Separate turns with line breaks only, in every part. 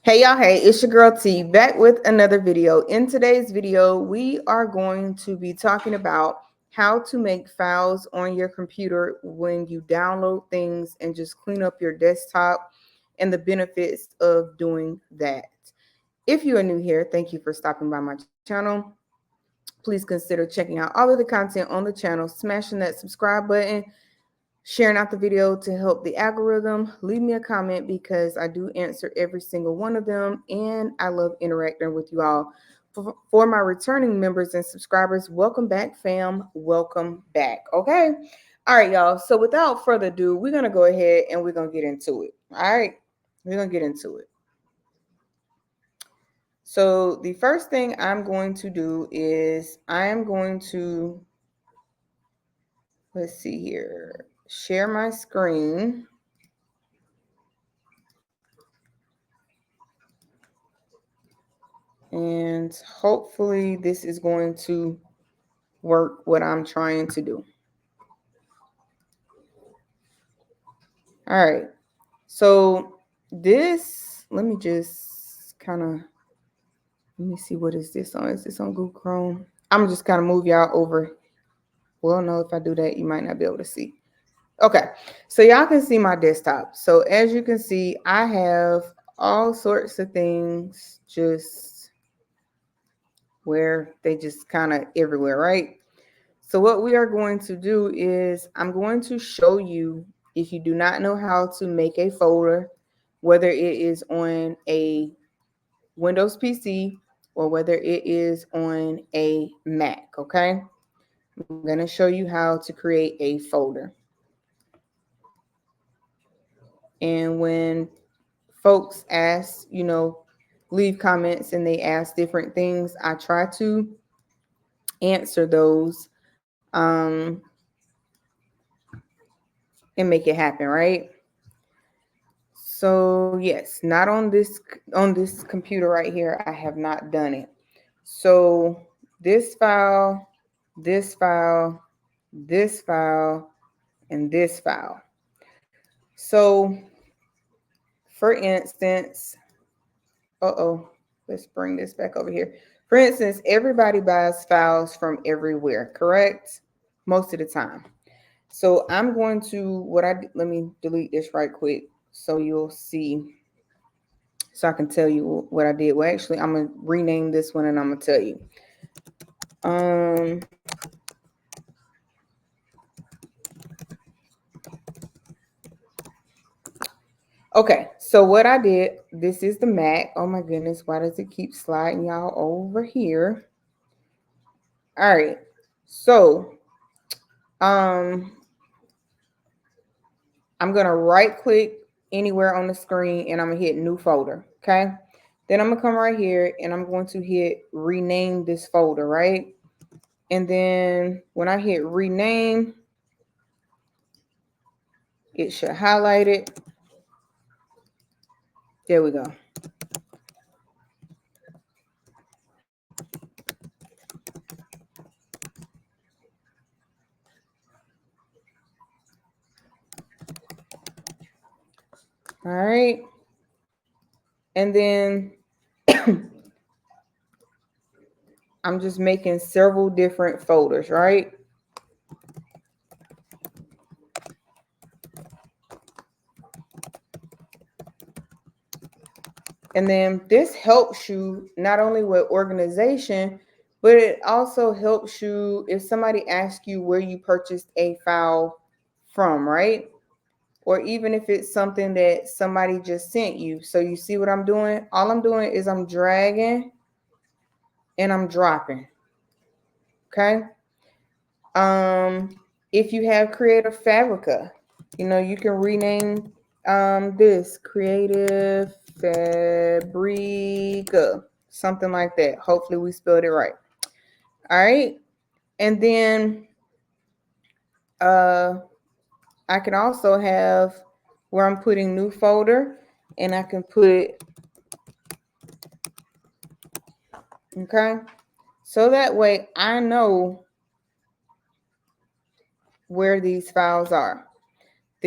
Hey y'all, hey, it's your girl T back with another video. In today's video, we are going to be talking about how to make files on your computer when you download things and just clean up your desktop and the benefits of doing that. If you are new here, thank you for stopping by my channel. Please consider checking out all of the content on the channel, smashing that subscribe button, sharing out the video to help the algorithm. Leave me a comment because I do answer every single one of them and I love interacting with you all. For my returning members and subscribers, welcome back, fam. Welcome back. Okay. All right, y'all. So without further ado, we're going to go ahead and we're going to get into it. All right. We're going to get into it. So the first thing I'm going to do is I am going to, let's see here, share my screen. And hopefully this is going to work what I'm trying to do. All right. So this, let me just kind of, let me see, what is this on? Is this on Google Chrome? I'm just kind of move y'all over. Well, no, if I do that, you might not be able to see. Okay. So y'all can see my desktop. So as you can see, I have all sorts of things just where they just kind of everywhere, right? So what we are going to do is I'm going to show you, if you do not know how to make a folder, whether it is on a Windows PC or whether it is on a Mac, okay? I'm going to show you how to create a folder. And when folks ask, leave comments and they ask different things, I try to answer those and make it happen, right? So yes, not on this computer right here. I have not done it. So this file, this file, this file, and this file. So for instance, let's bring this back over here. For instance, everybody buys files from everywhere, correct? Most of the time. So I'm going to, let me delete this right quick so you'll see, so I can tell you what I did. Well, actually, I'm going to rename this one and I'm going to tell you. Okay, so what I did, this is the Mac. Oh my goodness, why does it keep sliding y'all over here? All right, so I'm gonna right click anywhere on the screen and I'm gonna hit new folder. Okay, then I'm gonna come right here and I'm going to hit rename this folder, right? And then when I hit rename, it should highlight it. There we go. All right. And then I'm just making several different folders, right? And then this helps you not only with organization, but it also helps you if somebody asks you where you purchased a file from, right? Or even if it's something that somebody just sent you. So you see what I'm doing? All I'm doing is I'm dragging and I'm dropping. Okay. If you have Creative Fabrica, you can rename this Creative Fabrica, something like that. Hopefully we spelled it right. All right. And then I can also have where I'm putting new folder and I can put, okay, so that way I know where these files are.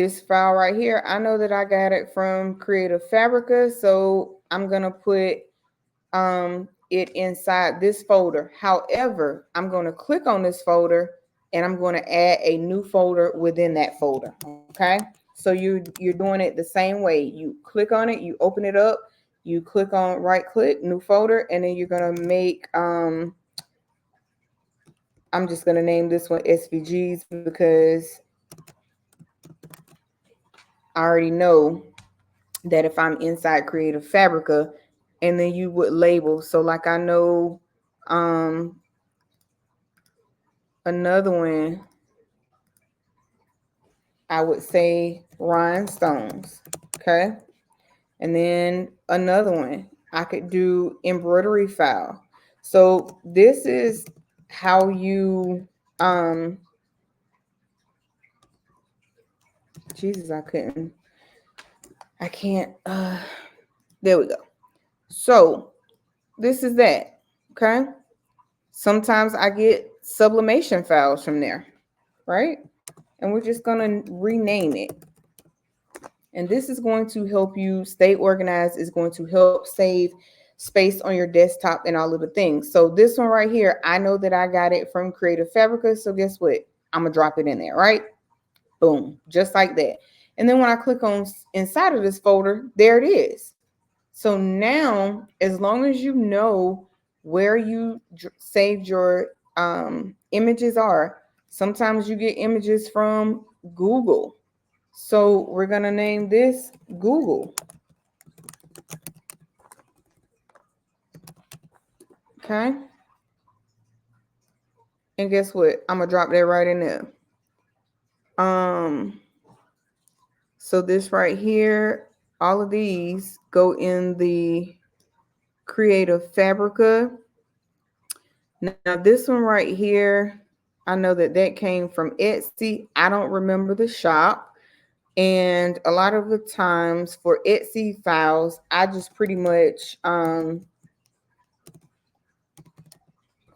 this file right here, I know that I got it from Creative Fabrica, so I'm going to put it inside this folder. However, I'm going to click on this folder and I'm going to add a new folder within that folder. Okay, so you're doing it the same way. You click on it, you open it up, you click on right click, new folder, and then you're going to make I'm just going to name this one SVGs because I already know that if I'm inside Creative Fabrica, and then you would label. So like I know another one, I would say rhinestones. Okay. And then another one, I could do embroidery file. So this is how you Jesus, I can't there we go. So this is that. Okay. Sometimes I get sublimation files from there, right? And we're just going to rename it. And this is going to help you stay organized. It's going to help save space on your desktop and all of the things. So this one right here, I know that I got it from Creative Fabrica. So guess what? I'm going to drop it in there, right? Boom, just like that. And then when I click on inside of this folder, there it is. So now, as long as you know where you saved your images are, sometimes you get images from Google. So we're going to name this Google. Okay. And guess what? I'm going to drop that right in there. So this right here, all of these go in the Creative Fabrica. Now this one right here, I know that that came from Etsy. I don't remember the shop. And a lot of the times for Etsy files, I just pretty much,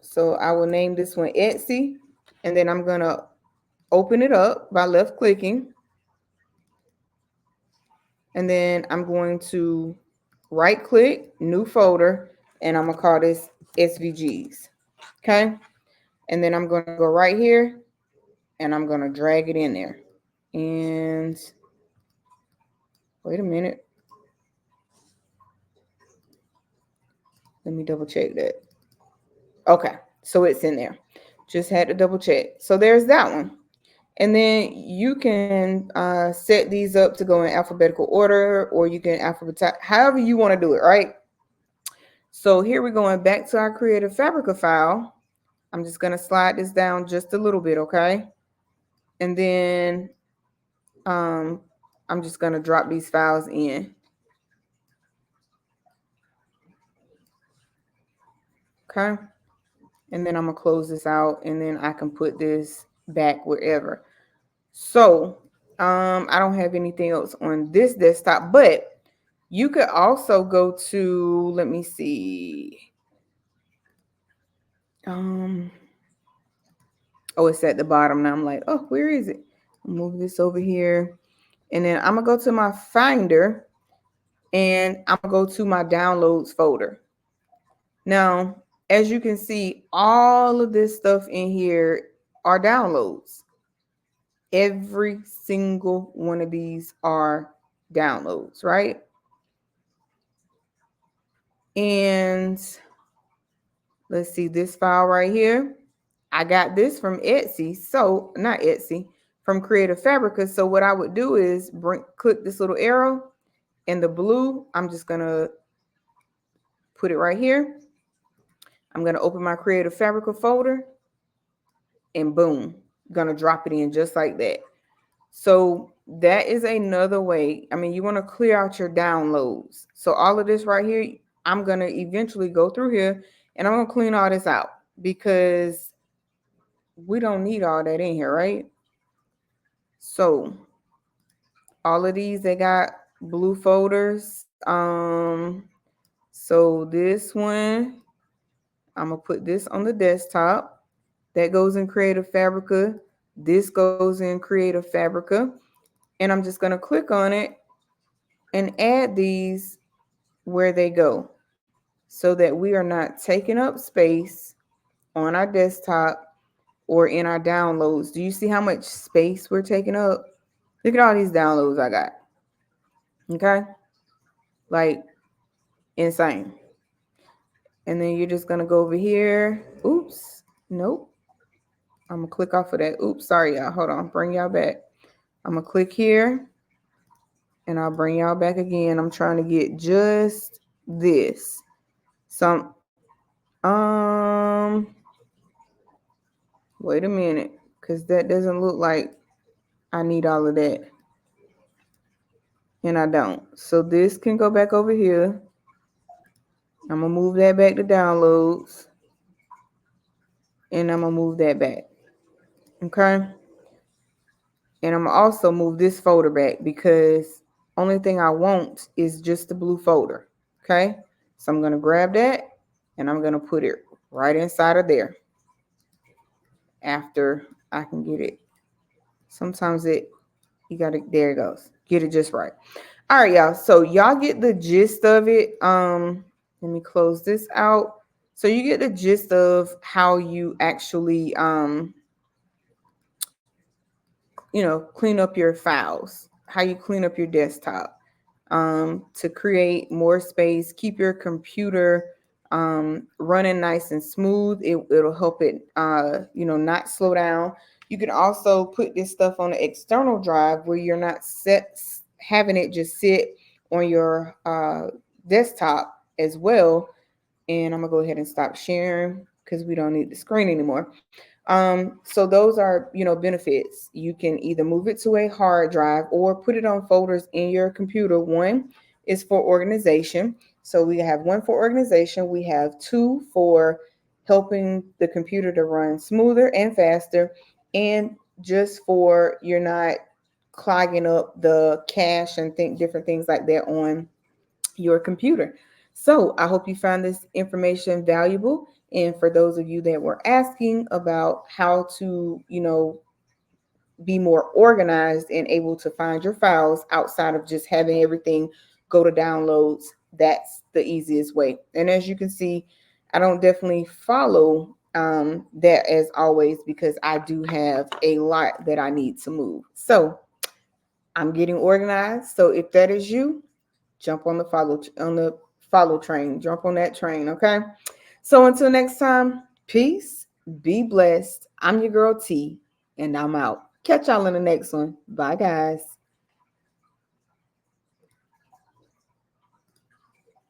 so I will name this one Etsy, and then I'm going to open it up by left clicking. And then I'm going to right click, new folder, and I'm going to call this SVGs. Okay. And then I'm going to go right here and I'm going to drag it in there. And wait a minute. Let me double check that. Okay. So it's in there. Just had to double check. So there's that one. And then you can set these up to go in alphabetical order, or you can alphabetize, however you want to do it, right? So here we're going back to our Creative Fabrica file. I'm just going to slide this down just a little bit, okay? And then I'm just going to drop these files in. Okay. And then I'm going to close this out, and then I can put this back wherever. So I don't have anything else on this desktop, but you could also go to, let me see. Oh, it's at the bottom now. I'm like, oh, where is it? I'll move this over here. And then I'm going to go to my Finder, and I'm going to go to my Downloads folder. Now, as you can see, all of this stuff in here are downloads. Every single one of these are downloads, right? And let's see this file right here. I got this from Etsy. So not Etsy, from Creative Fabrica. So what I would do is click this little arrow in the blue. I'm just going to put it right here. I'm going to open my Creative Fabrica folder, and boom, going to drop it in just like that. So that is another way. I mean, you want to clear out your downloads. So all of this right here, I'm going to eventually go through here and I'm going to clean all this out because we don't need all that in here, right? So all of these, they got blue folders. So this one, I'm going to put this on the desktop. That goes in Creative Fabrica. This goes in Creative Fabrica. And I'm just going to click on it and add these where they go so that we are not taking up space on our desktop or in our downloads. Do you see how much space we're taking up? Look at all these downloads I got. Okay? Like insane. And then you're just going to go over here. Oops. Nope. I'm going to click off of that. Oops. Sorry, y'all. Hold on. Bring y'all back. I'm going to click here. And I'll bring y'all back again. I'm trying to get just this. Some wait a minute, because that doesn't look like I need all of that. And I don't. So this can go back over here. I'm gonna move that back to downloads. And I'm gonna move that back. Okay. And I'm gonna also move this folder back because only thing I want is just the blue folder. Okay. So I'm gonna grab that and I'm gonna put it right inside of there after I can get it. Sometimes you gotta, there it goes. Get it just right. All right, y'all. So y'all get the gist of it. Let me close this out. So you get the gist of how you actually clean up your files, how you clean up your desktop, to create more space, keep your computer running nice and smooth. It'll help it, not slow down. You can also put this stuff on an external drive where you're not having it just sit on your desktop as well. And I'm gonna go ahead and stop sharing because we don't need the screen anymore. So those are, benefits. You can either move it to a hard drive or put it on folders in your computer. One is for organization. So we have one for organization. We have two for helping the computer to run smoother and faster, and just for you're not clogging up the cache and different things like that on your computer. So I hope you found this information valuable. And for those of you that were asking about how to, be more organized and able to find your files outside of just having everything go to downloads, that's the easiest way. And as you can see, I don't definitely follow that as always because I do have a lot that I need to move. So I'm getting organized. So if that is you, jump on the follow train. Jump on that train, okay? So until next time, peace, be blessed. I'm your girl T, and I'm out. Catch y'all in the next one. Bye, guys.